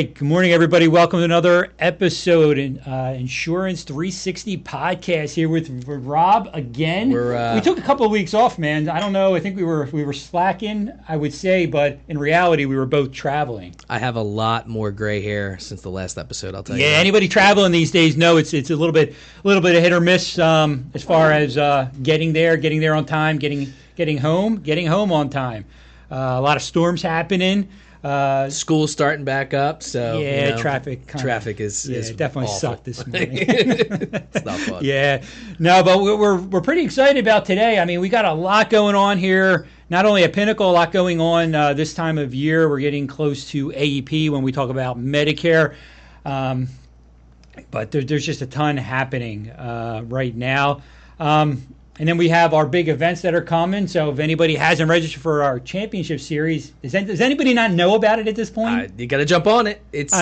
right. Good morning, everybody. Welcome to another episode in Insurance 360 podcast here with Rob again. We took a couple of weeks off, man. I don't know. I think we were slacking, I would say, but in reality, we were both traveling. I have a lot more gray hair since the last episode, I'll tell you. Yeah, that. Anybody traveling these days know it's a little bit of hit or miss as far as getting there on time, getting home on time. A lot of storms happening. School's starting back up, so yeah, traffic is definitely awful. sucked this morning. It's not fun. Yeah, no, but we're pretty excited about today. I mean, we got a lot going on here. Not only at Pinnacle, a lot going on this time of year. We're getting close to AEP when we talk about Medicare, but there's just a ton happening right now. And then we have our big events that are coming. So if anybody hasn't registered for our championship series, does anybody not know about it at this point? You got to jump on it. It's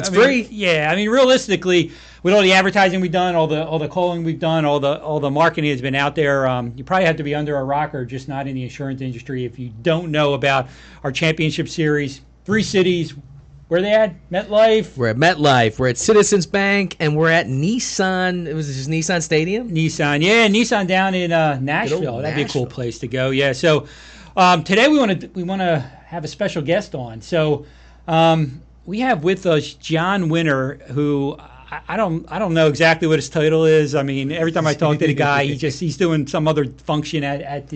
free. Yeah, I mean, realistically, with all the advertising we've done, all the calling we've done, all the marketing has been out there. You probably have to be under a rock or just not in the insurance industry if you don't know about our championship series. 3 cities. Where are they at? MetLife? We're at MetLife. We're at Citizens Bank, and we're at Nissan. It was just Nissan Stadium? Nissan down in Nashville. That'd be a cool place to go. Yeah. So today we want to have a special guest on. So we have with us John Winter, who I don't know exactly what his title is. I mean, every time I talk to the guy, he's doing some other function at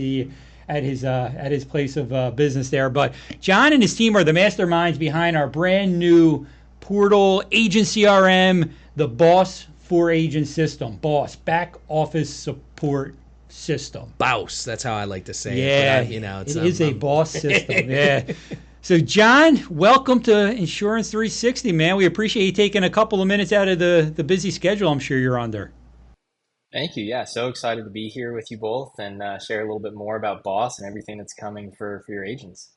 his place of business there. But John and his team are the masterminds behind our brand new portal agent CRM, the Boss for Agent system. Boss, back office support system. BOSS, that's how I like to say it. Yeah, it is a boss system. Yeah. So, John, welcome to Insurance 360, man. We appreciate you taking a couple of minutes out of the busy schedule I'm sure you're under. Thank you. Yeah, so excited to be here with you both and share a little bit more about Boss and everything that's coming for your agents.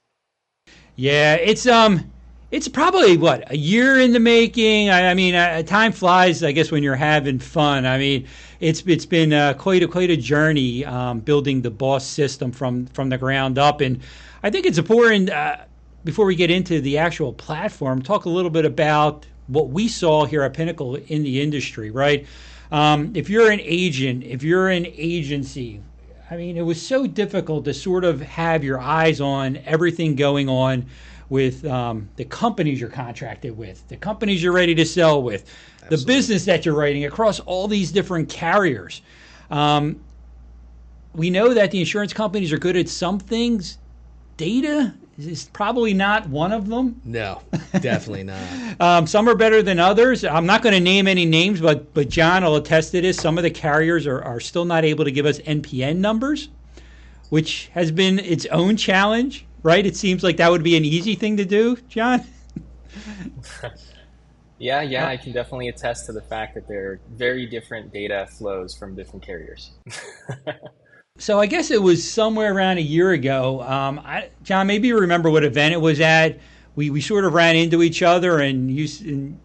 Yeah, it's probably a year in the making. I mean, time flies, I guess, when you're having fun. I mean, it's been quite a journey building the Boss system from the ground up, and I think it's important before we get into the actual platform, talk a little bit about what we saw here at Pinnacle in the industry, right? If you're an agent, if you're an agency, I mean, it was so difficult to sort of have your eyes on everything going on with the companies you're contracted with, the companies you're ready to sell with, Absolutely. The business that you're writing across all these different carriers. We know that the insurance companies are good at some things. Data is probably not one of them. No, definitely not. Some are better than others. I'm not going to name any names, but John will attest to this. Some of the carriers are still not able to give us NPN numbers, which has been its own challenge, right? It seems like that would be an easy thing to do, John. Yeah, I can definitely attest to the fact that there are very different data flows from different carriers. So I guess it was somewhere around a year ago. John, maybe you remember what event it was at. We sort of ran into each other and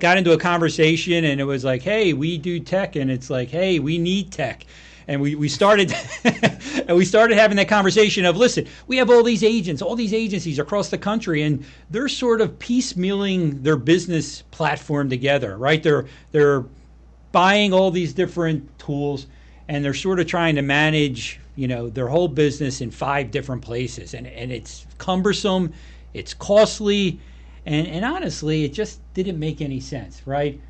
got into a conversation, and it was like, hey, we do tech, and it's like, hey, we need tech. And we started and we started having that conversation of, listen, we have all these agents, all these agencies across the country, and they're sort of piecemealing their business platform together, right? They're buying all these different tools, and they're sort of trying to manage, their whole business in 5 different places. And it's cumbersome, it's costly, and honestly, it just didn't make any sense, right?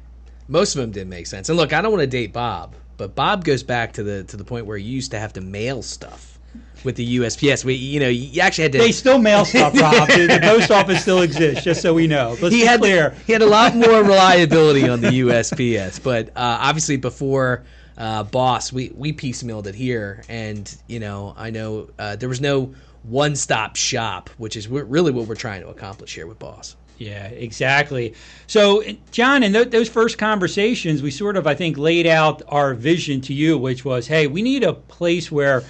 Most of them didn't make sense. And look, I don't want to date Bob, but Bob goes back to the point where you used to have to mail stuff with the USPS. You actually had to. They still mail stuff, Rob. The post office still exists, just so we know. Let's be clear. He had a lot more reliability on the USPS, but obviously before Boss, we piecemealed it here, and I know there was no one-stop shop, which is really what we're trying to accomplish here with Boss. Yeah, exactly. So, John, in those first conversations, we sort of, I think, laid out our vision to you, which was, hey, we need a place where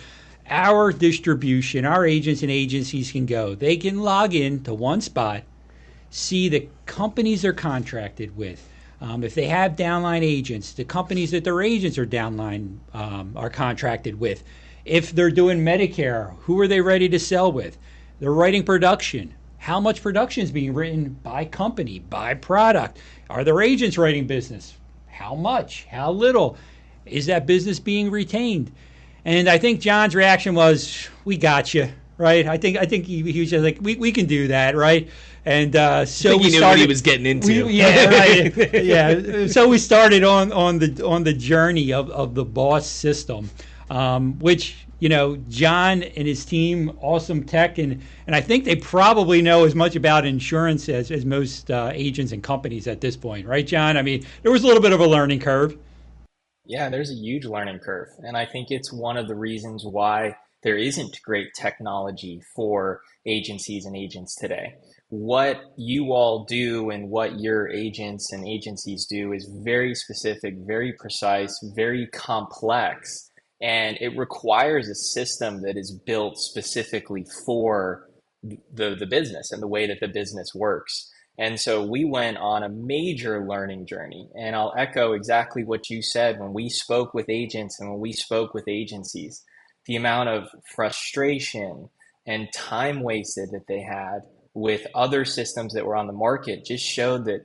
our distribution, our agents and agencies can go. They can log in to one spot, see the companies they're contracted with. If they have downline agents, the companies that their agents are downline are contracted with. If they're doing Medicare, who are they ready to sell with? They're writing production. how much production is being written by company, by product. Are there agents writing business? How much? How little? Is that business being retained? And I think John's reaction was, "We got you." Right? I think he was just like, "We can do that." Right? And so I think we he knew started. what he was getting into. Yeah, right. Yeah. So we started on the journey of the boss system, which John and his team, awesome tech, and I think they probably know as much about insurance as most agents and companies at this point, right, John? I mean, there was a little bit of a learning curve. Yeah, there's a huge learning curve. And I think it's one of the reasons why there isn't great technology for agencies and agents today. What you all do and what your agents and agencies do is very specific, very precise, very complex. And it requires a system that is built specifically for the business and the way that the business works. And so we went on a major learning journey. And I'll echo exactly what you said when we spoke with agents and when we spoke with agencies. The amount of frustration and time wasted that they had with other systems that were on the market just showed that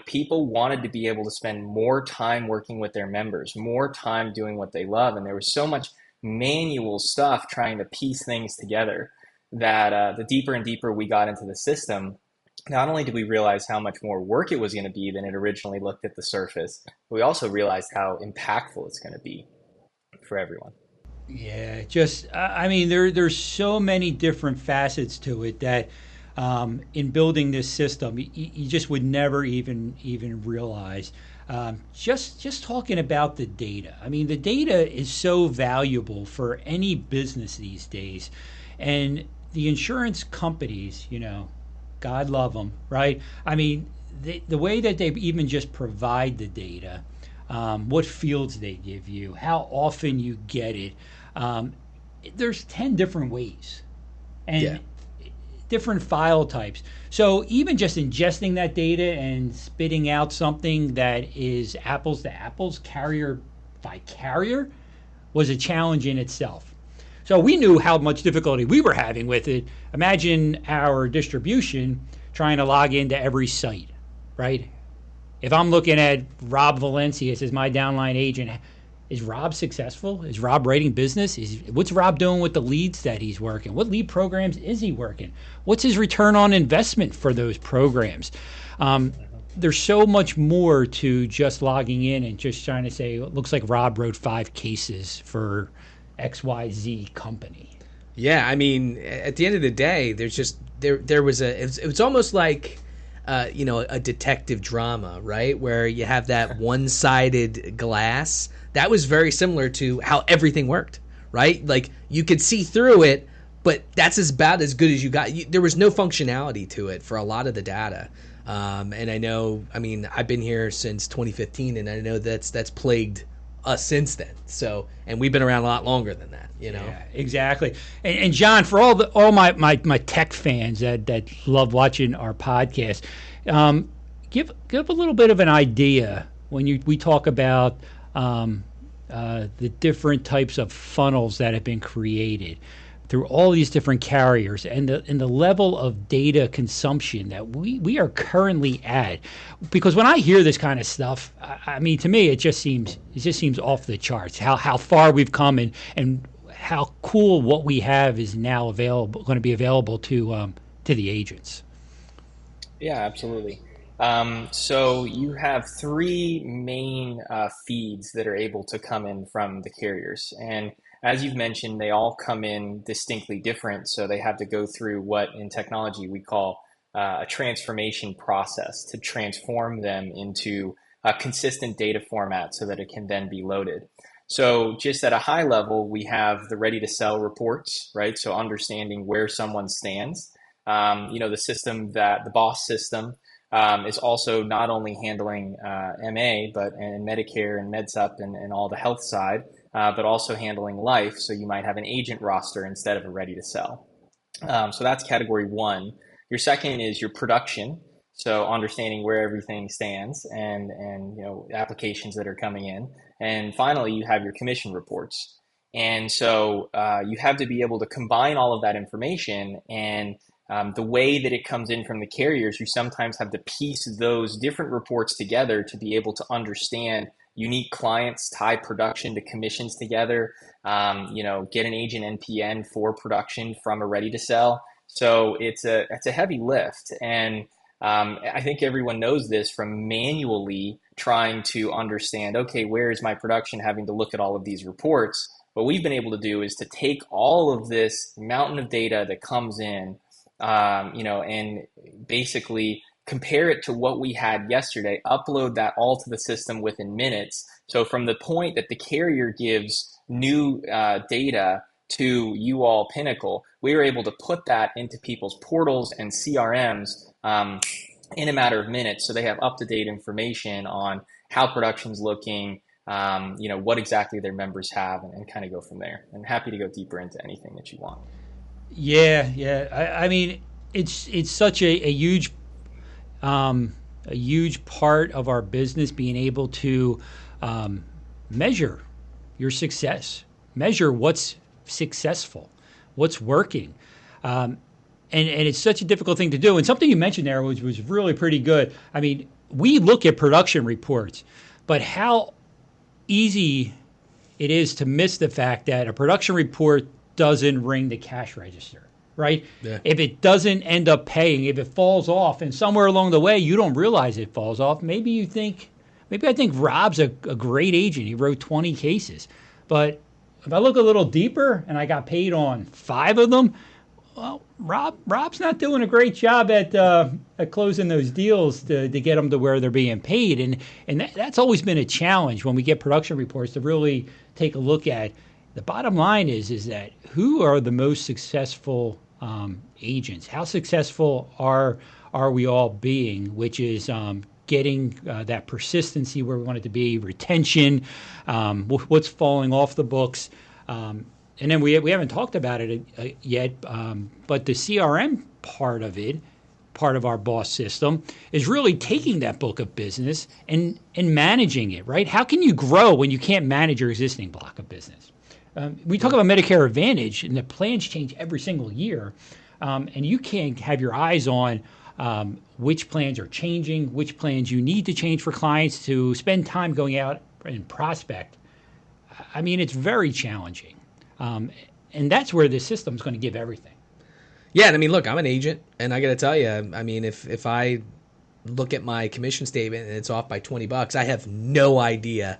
people wanted to be able to spend more time working with their members, more time doing what they love. And there was so much manual stuff trying to piece things together that the deeper and deeper we got into the system, not only did we realize how much more work it was going to be than it originally looked at the surface, but we also realized how impactful it's going to be for everyone. Yeah, just I mean, there's so many different facets to it that in building this system, you just would never even realize. Just talking about the data. I mean, the data is so valuable for any business these days, and the insurance companies, God love them, right? I mean, the way that they even just provide the data, what fields they give you, how often you get it. There's 10 different ways and Yeah. different file types. So even just ingesting that data and spitting out something that is apples to apples, carrier by carrier, was a challenge in itself. So we knew how much difficulty we were having with it. Imagine our distribution trying to log into every site, right? If I'm looking at Rob Valincius as my downline agent, is Rob successful? Is Rob writing business? What's Rob doing with the leads that he's working? What lead programs is he working? What's his return on investment for those programs? There's so much more to just logging in and just trying to say, it looks like Rob wrote 5 cases for XYZ company. Yeah, I mean, at the end of the day, there's just there was it was almost like a detective drama, right? Where you have that one-sided glass. That was very similar to how everything worked, right? Like you could see through it, but that's about as good as you got. There was no functionality to it for a lot of the data. And I mean, I've been here since 2015, and I know that's plagued us since then. So, and we've been around a lot longer than that, Yeah, exactly. And John, for all my tech fans that love watching our podcast, give a little bit of an idea when we talk about the different types of funnels that have been created through all these different carriers and the level of data consumption that we are currently at. Because when I hear this kind of stuff, I mean, to me, it just seems off the charts. How far we've come and how cool what we have is now going to be available to the agents. Yeah, absolutely. So you have three main feeds that are able to come in from the carriers. And as you've mentioned, they all come in distinctly different. So they have to go through what in technology we call a transformation process to transform them into a consistent data format so that it can then be loaded. So just at a high level, we have the ready to sell reports, right? So understanding where someone stands. The system the boss system is also not only handling MA, but and Medicare and MedSup and all the health side, but also handling life. So you might have an agent roster instead of a ready to sell. So that's category one. Your second is your production. So understanding where everything stands and applications that are coming in. And finally, you have your commission reports. And so you have to be able to combine all of that information and The way that it comes in from the carriers, you sometimes have to piece those different reports together to be able to understand unique clients, tie production to commissions together, get an agent NPN for production from a ready to sell. So it's a heavy lift. And I think everyone knows this from manually trying to understand, okay, where is my production, having to look at all of these reports. What we've been able to do is to take all of this mountain of data that comes in, and basically compare it to what we had yesterday, upload that all to the system within minutes. So from the point that the carrier gives new data to you all Pinnacle, we were able to put that into people's portals and CRMs in a matter of minutes. So they have up-to-date information on how production's looking, what exactly their members have, and kind of go from there. And happy to go deeper into anything that you want. Yeah. I mean, it's such a huge part of our business, being able to measure your success, measure what's successful, what's working. And it's such a difficult thing to do. And something you mentioned there was really pretty good. I mean, we look at production reports, but how easy it is to miss the fact that a production report doesn't ring the cash register, right? Yeah. If it doesn't end up paying, if it falls off, and somewhere along the way you don't realize it falls off, maybe I think Rob's a great agent. He wrote 20 cases. But if I look a little deeper and I got paid on 5 of them, well, Rob's not doing a great job at closing those deals to get them to where they're being paid, and that's always been a challenge when we get production reports to really take a look at. The bottom line is that who are the most successful agents? How successful are we all being? Which is getting that persistency where we want it to be, retention, what's falling off the books. And then we haven't talked about it yet, but the CRM part of it, part of our boss system, is really taking that book of business and managing it, right? How can you grow when you can't manage your existing block of business? We talk about Medicare Advantage, and the plans change every single year, and you can't have your eyes on which plans are changing, which plans you need to change for clients to spend time going out and prospect. I mean, it's very challenging. And that's where the system's going to give everything. Yeah, and I mean, look, I'm an agent, and I got to tell you, I mean, if I look at my commission statement and it's off by $20, I have no idea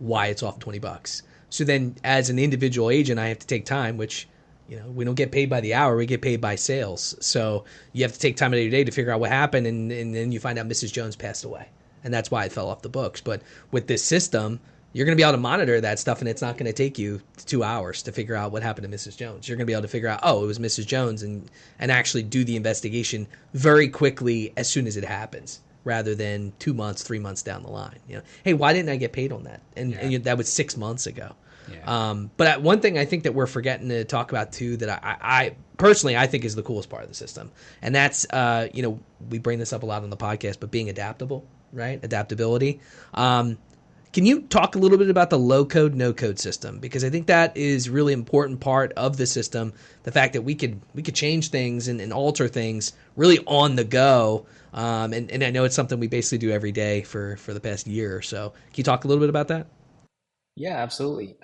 why it's off $20. So then, as an individual agent, I have to take time, which, we don't get paid by the hour, we get paid by sales. So you have to take time out of your day to figure out what happened, and then you find out Mrs. Jones passed away, and that's why it fell off the books. But with this system, you're going to be able to monitor that stuff, and it's not going to take you 2 hours to figure out what happened to Mrs. Jones. You're going to be able to figure out, oh, it was Mrs. Jones, and actually do the investigation very quickly as soon as it happens, rather than 2 months, 3 months down the line. Hey, why didn't I get paid on that? And that was 6 months ago. Yeah. But one thing I think that we're forgetting to talk about too, that I personally I think is the coolest part of the system, and that's we bring this up a lot on the podcast, but being adaptable, right? Adaptability. Can you talk a little bit about the low-code, no-code system? Because I think that is a really important part of the system, the fact that we could change things and alter things really on the go. And I know it's something we basically do every day for the past year or so. Can you talk a little bit about that? Yeah, absolutely.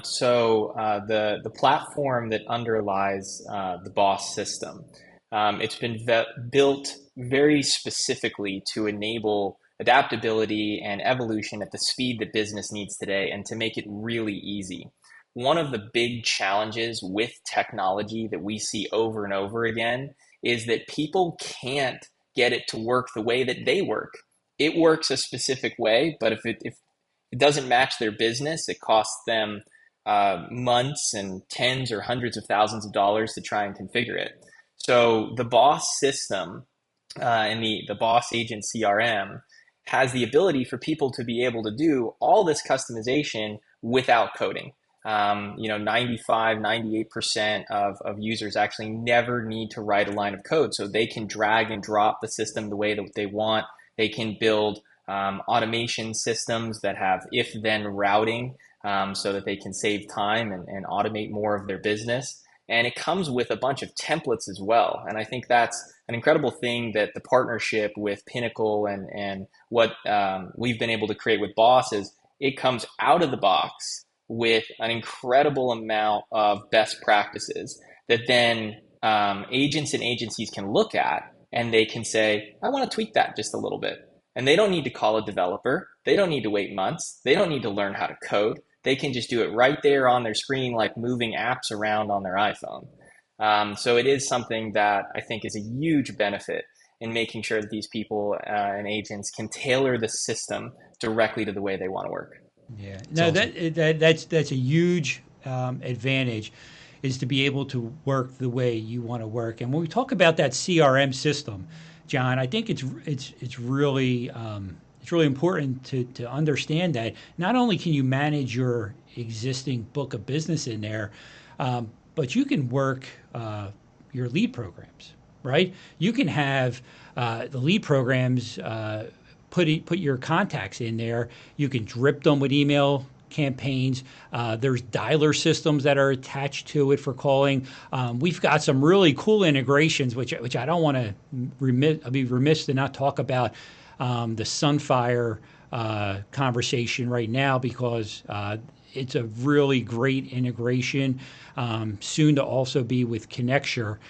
So the platform that underlies the BOSS system, it's been built very specifically to enable adaptability and evolution at the speed that business needs today, and to make it really easy. One of the big challenges with technology that we see over and over again is that people can't get it to work the way that they work. It works a specific way, but if it doesn't match their business, it costs them months and tens or hundreds of thousands of dollars to try and configure it. So the BOSS system and the BOSS agent CRM has the ability for people to be able to do all this customization without coding. 95, 98% of users actually never need to write a line of code. So they can drag and drop the system the way that they want. They can build automation systems that have if-then routing so that they can save time and automate more of their business. And it comes with a bunch of templates as well. And I think that's an incredible thing that the partnership with Pinnacle and what we've been able to create with Boss is it comes out of the box with an incredible amount of best practices that then agents and agencies can look at and they can say, I want to tweak that just a little bit. And they don't need to call a developer. They don't need to wait months. They don't need to learn how to code. They can just do it right there on their screen, like moving apps around on their iPhone. So it is something that I think is a huge benefit in making sure that these people and agents can tailor the system directly to the way they want to work. Yeah, no, awesome. that's a huge advantage, is to be able to work the way you want to work. And when we talk about that CRM system, John, I think it's really important to understand that not only can you manage your existing book of business in there, but you can work your lead programs, right? You can have the lead programs. Put your contacts in there. You can drip them with email campaigns. There's dialer systems that are attached to it for calling. We've got some really cool integrations, which I don't want to be remiss to not talk about the Sunfire conversation right now, because it's a really great integration. Soon to also be with Connecture,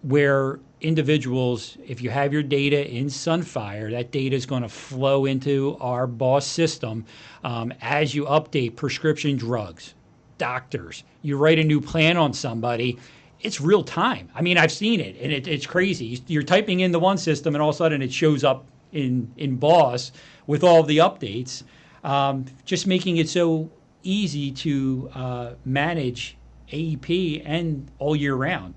where individuals, if you have your data in Sunfire, that data is going to flow into our Boss system as you update prescription drugs, doctors. You write a new plan on somebody, it's real time. I mean, I've seen it, and it's crazy. You're typing in the one system, and all of a sudden it shows up in Boss with all the updates, just making it so easy to manage AEP and all year round.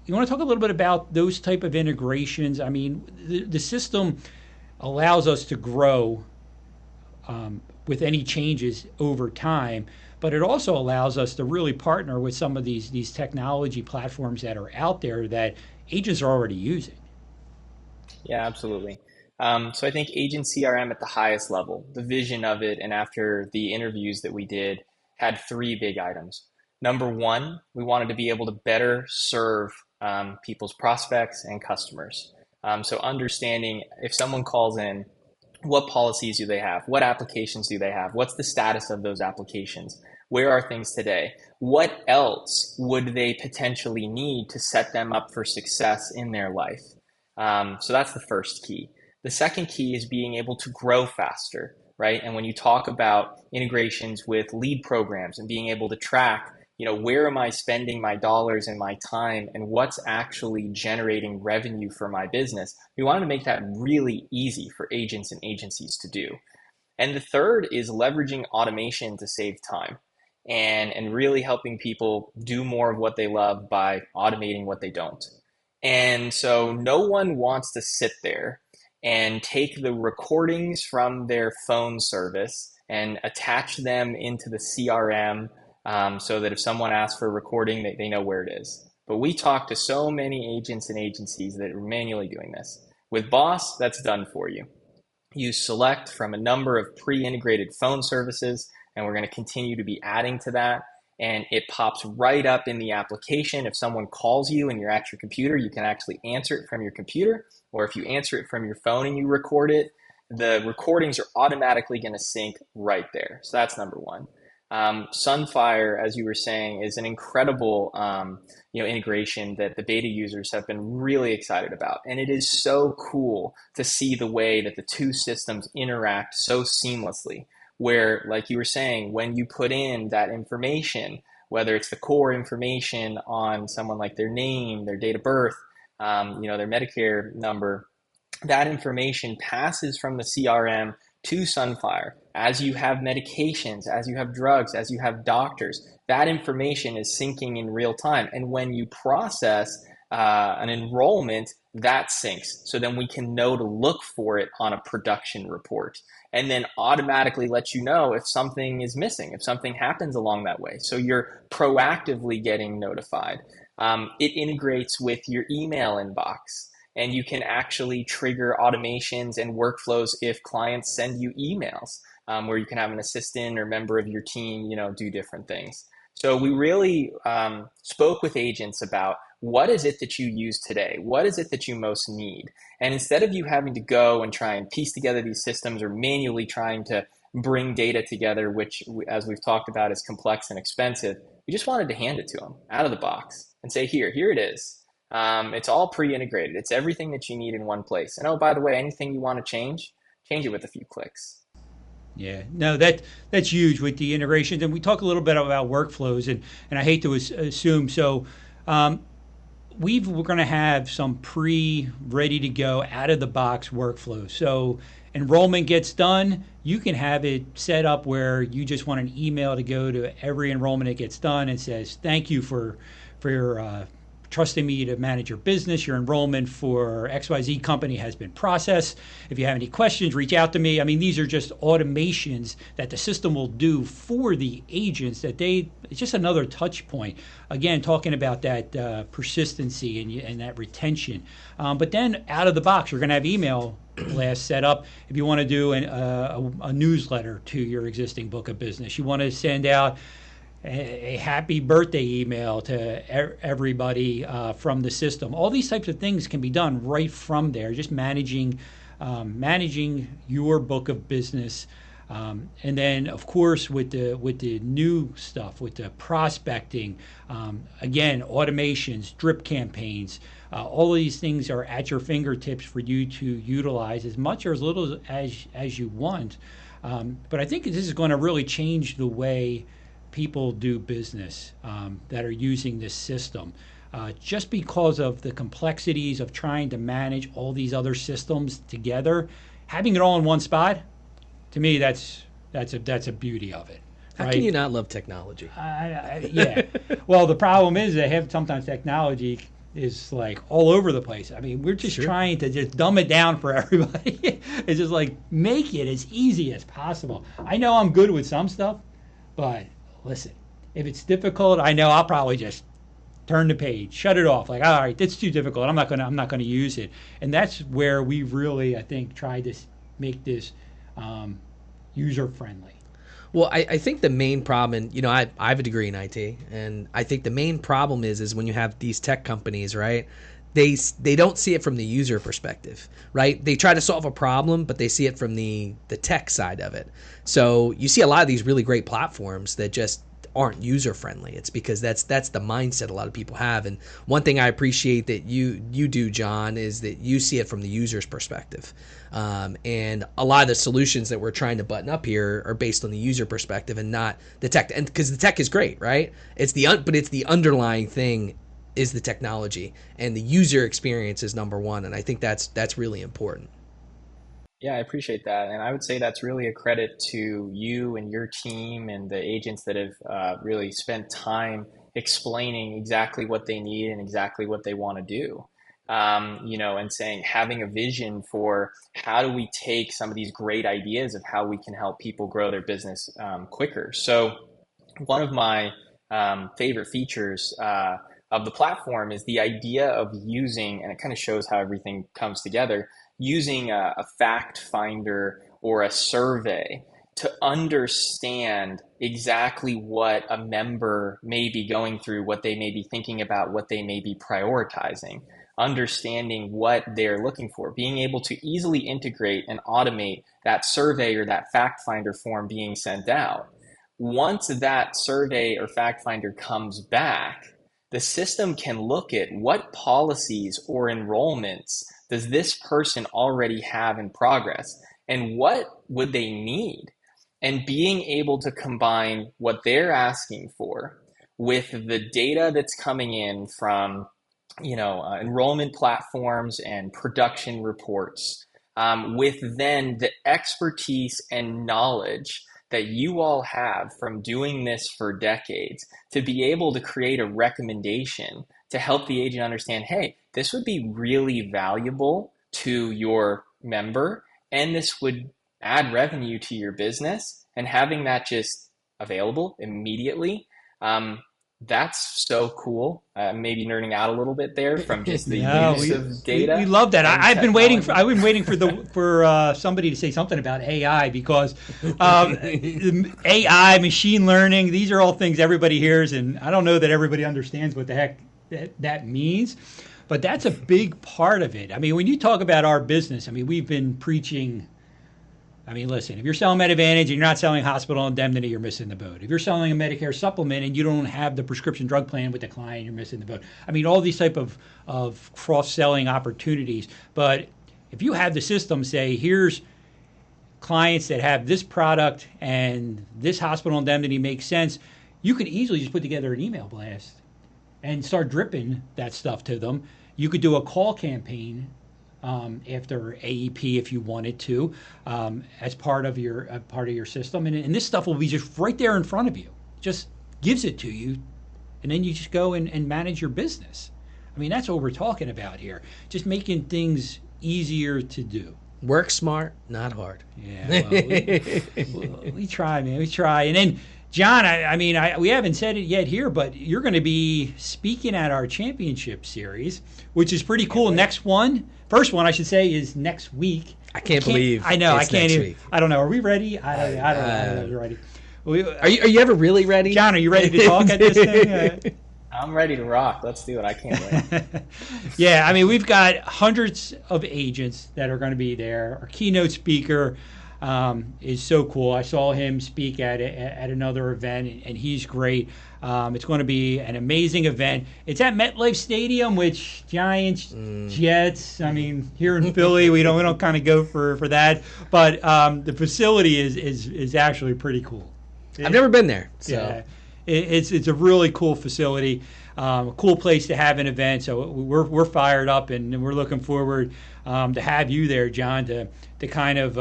You want to talk a little bit about those type of integrations? I mean, the system allows us to grow with any changes over time, but it also allows us to really partner with some of these technology platforms that are out there that agents are already using. Yeah, absolutely. So I think agent CRM at the highest level, the vision of it, and after the interviews that we did, had three big items. Number one, we wanted to be able to better serve people's prospects and customers. So understanding if someone calls in, what policies do they have? What applications do they have? What's the status of those applications? Where are things today? What else would they potentially need to set them up for success in their life? So that's the first key. The second key is being able to grow faster, right? And when you talk about integrations with lead programs and being able to track, where am I spending my dollars and my time and what's actually generating revenue for my business? We wanted to make that really easy for agents and agencies to do. And the third is leveraging automation to save time and really helping people do more of what they love by automating what they don't. And so no one wants to sit there and take the recordings from their phone service and attach them into the CRM, so that if someone asks for a recording, they know where it is. But we talk to so many agents and agencies that are manually doing this. With Boss, that's done for you. You select from a number of pre-integrated phone services, and we're going to continue to be adding to that. And it pops right up in the application. If someone calls you and you're at your computer, you can actually answer it from your computer. Or if you answer it from your phone and you record it, the recordings are automatically going to sync right there. So that's number one. Sunfire, as you were saying, is an incredible integration that the beta users have been really excited about. And it is so cool to see the way that the two systems interact so seamlessly, where, like you were saying, when you put in that information, whether it's the core information on someone like their name, their date of birth, their Medicare number, that information passes from the CRM to Sunfire. As you have medications, as you have drugs, as you have doctors, that information is syncing in real time. And when you process an enrollment, that syncs. So then we can know to look for it on a production report and then automatically let you know if something is missing, if something happens along that way. So you're proactively getting notified. It integrates with your email inbox. And you can actually trigger automations and workflows if clients send you emails, where you can have an assistant or member of your team, do different things. So we really spoke with agents about what is it that you use today? What is it that you most need? And instead of you having to go and try and piece together these systems or manually trying to bring data together, which, as we've talked about, is complex and expensive, we just wanted to hand it to them out of the box and say, here it is. It's all pre-integrated. It's everything that you need in one place. And oh, by the way, anything you want to change it with a few clicks. Yeah, no, that's huge with the integrations, and we talk a little bit about workflows, and I hate to assume so. Um, we're going to have some ready to go out of the box workflows. So enrollment gets done, you can have it set up where you just want an email to go to every enrollment that gets done and says thank you for your trusting me to manage your business. Your enrollment for XYZ company has been processed. If you have any questions, reach out to me. I mean, these are just automations that the system will do for the agents it's just another touch point. Again, talking about that persistency and that retention. But then out of the box, you're going to have email blast set up. If you want to do a newsletter to your existing book of business, you want to send out a happy birthday email to everybody from the system. All these types of things can be done right from there, just managing your book of business. And then, of course, with the new stuff, with the prospecting, again, automations, drip campaigns, all of these things are at your fingertips for you to utilize as much or as little as you want. But I think this is going to really change the way people do business that are using this system. Just because of the complexities of trying to manage all these other systems together, having it all in one spot, to me, that's a beauty of it. How can you not love technology? Yeah. Well, the problem is sometimes technology is like all over the place. I mean, we're just trying to just dumb it down for everybody. It's just like make it as easy as possible. I know I'm good with some stuff, but listen, if it's difficult, I know I'll probably just turn the page, shut it off. Like, all right, that's too difficult. I'm not gonna use it. And that's where we really, I think, tried to make this user friendly. Well, I think the main problem, and I have a degree in IT, and I think the main problem is when you have these tech companies, right? They don't see it from the user perspective, right? They try to solve a problem, but they see it from the tech side of it. So you see a lot of these really great platforms that just aren't user friendly. It's because that's the mindset a lot of people have. And one thing I appreciate that you do, John, is that you see it from the user's perspective. And a lot of the solutions that we're trying to button up here are based on the user perspective and not the tech. And because the tech is great, right? But it's the underlying thing is the technology, and the user experience is number one. And I think that's really important. Yeah, I appreciate that. And I would say that's really a credit to you and your team and the agents that have really spent time explaining exactly what they need and exactly what they want to do. And saying, having a vision for how do we take some of these great ideas of how we can help people grow their business quicker. So one of my favorite features of the platform is the idea of using, and it kind of shows how everything comes together, using a fact finder or a survey to understand exactly what a member may be going through, what they may be thinking about, what they may be prioritizing, understanding what they're looking for, being able to easily integrate and automate that survey or that fact finder form being sent out. Once that survey or fact finder comes back, the system can look at what policies or enrollments does this person already have in progress and what would they need? And being able to combine what they're asking for with the data that's coming in from enrollment platforms and production reports, with then the expertise and knowledge that you all have from doing this for decades to be able to create a recommendation to help the agent understand, hey, this would be really valuable to your member, and this would add revenue to your business, and having that just available immediately, That's so cool. Maybe nerding out a little bit there from just the No, use of data. we love that. And I've been waiting technology. I've been waiting for somebody to say something about AI because AI, machine learning, these are all things everybody hears, and I don't know that everybody understands what the heck that means. But that's a big part of it. I mean, when you talk about our business, I mean, we've been preaching. I mean, listen, if you're selling Med Advantage and you're not selling hospital indemnity, you're missing the boat. If you're selling a Medicare supplement and you don't have the prescription drug plan with the client, you're missing the boat. I mean, all these type of cross-selling opportunities. But if you have the system say, here's clients that have this product and this hospital indemnity makes sense, you could easily just put together an email blast and start dripping that stuff to them. You could do a call campaign after AEP if you wanted to, as part of your system, and this stuff will be just right there in front of you. Just gives it to you, and then you just go and manage your business. I mean, that's what we're talking about here. Just making things easier to do. Work smart, not hard. Yeah, we try, man. We try, and then. John, I mean, we haven't said it yet here, but you're going to be speaking at our championship series, which is pretty cool. First one, I should say, is next week. I can't believe. I know. It's I can't next even. week. I don't know. Are we ready? I don't know if you're ready. Are you ever really ready? John, are you ready to talk at this thing? I'm ready to rock. Let's do it. I can't wait. Yeah, I mean, we've got hundreds of agents that are going to be there. Our keynote speaker is so cool. I saw him speak at another event, and he's great. It's going to be an amazing event. It's at MetLife Stadium, which Giants, Jets. I mean, here in Philly, we don't kind of go for that, but the facility is actually pretty cool. I've never been there, so yeah, it's a really cool facility, a cool place to have an event. So we're fired up, and we're looking forward to have you there, John, to kind of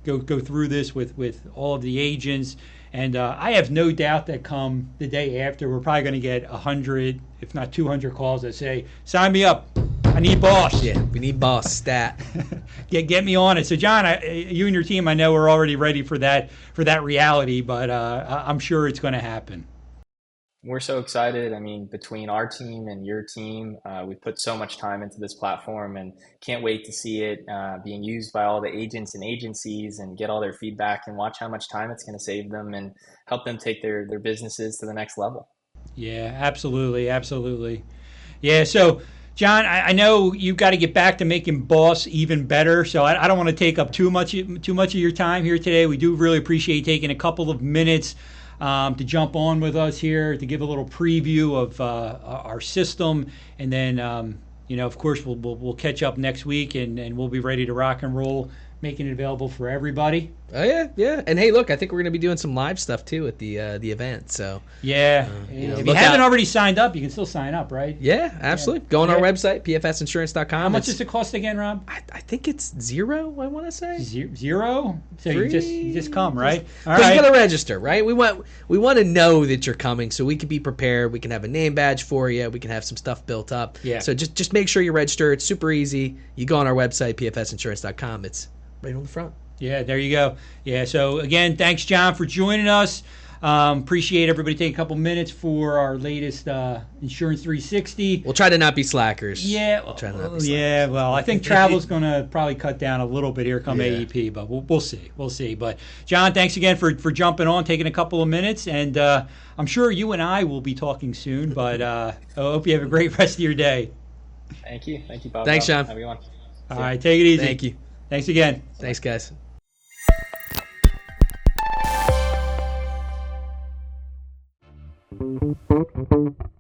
go through this with all of the agents. And I have no doubt that come the day after, we're probably going to get 100, if not 200 calls that say, sign me up. I need boss. Yeah, we need boss stat. Get me on it. So, John, you and your team, I know, are already ready for that reality, but I'm sure it's going to happen. We're so excited. I mean, between our team and your team, we put so much time into this platform and can't wait to see it being used by all the agents and agencies and get all their feedback and watch how much time it's going to save them and help them take their businesses to the next level. Yeah, absolutely. Absolutely. Yeah. So, John, I know you've got to get back to making Boss even better. So I don't want to take up too much of your time here today. We do really appreciate taking a couple of minutes to jump on with us here to give a little preview of our system, and then of course we'll catch up next week, and we'll be ready to rock and roll, making it available for everybody. Oh yeah. And hey, look, I think we're going to be doing some live stuff too at the event. So yeah, if you haven't already signed up, you can still sign up, right? Yeah, absolutely. Go on our website, pfsinsurance.com. How much does it cost again, Rob? I think it's $0. I want to say zero. So you just come, right? But you got to register, right? We want to know that you're coming, so we can be prepared. We can have a name badge for you. We can have some stuff built up. Yeah. So just make sure you register. It's super easy. You go on our website, pfsinsurance.com. It's right on the front. Yeah, there you go. Yeah, so again, thanks, John, for joining us. Appreciate everybody taking a couple minutes for our latest Insurance 360. We'll try to not be slackers. Yeah, we'll try to not be slackers. Yeah. Well, I think travel's going to probably cut down a little bit here come Yeah. AEP, but we'll see. We'll see. But John, thanks again for jumping on, taking a couple of minutes, and I'm sure you and I will be talking soon. But I hope you have a great rest of your day. Thank you, Bob. Thanks, Sean. Have a good one. All right, take it easy. Thank you. Thanks again. Thanks, guys. Thank you.